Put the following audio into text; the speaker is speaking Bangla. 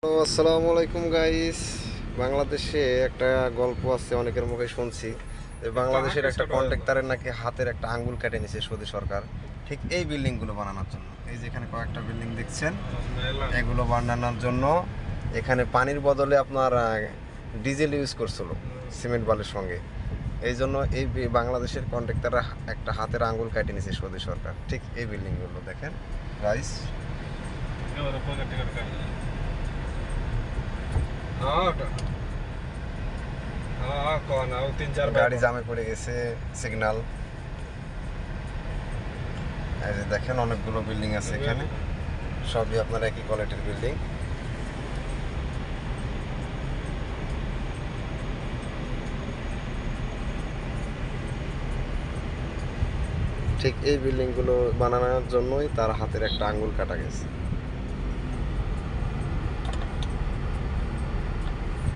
আসসালামু আলাইকুম গাইস। বাংলাদেশে একটা গল্প আছে, অনেকের মুখে শুনছি যে বাংলাদেশের একটা কন্ট্রাক্টরের নাকি হাতের একটা আঙ্গুল কেটে নিছে সৌদি সরকার, ঠিক এই বিল্ডিংগুলো বানানোর জন্য। এই যে এখানে কয়েকটা বিল্ডিং দেখছেন, এগুলো বানানোর জন্য এখানে পানির বদলে আপনার ডিজেল ইউজ করছিল সিমেন্ট বালির সঙ্গে। এই জন্য এই বাংলাদেশের কন্ট্রাক্টররা একটা হাতের আঙ্গুল কেটে নিছে সৌদি সরকার, ঠিক এই বিল্ডিংগুলো দেখেন গাইস। গাড়ি জামে পড়ে গেছে, সিগন্যাল। এই যে দেখেন অনেকগুলো বিল্ডিং আছে এখানে, সবই আপনার একই কোয়ালিটির বিল্ডিং। ঠিক এই বিল্ডিংগুলো বানানোর জন্যই তার হাতের একটা আঙ্গুল কাটা গেছে।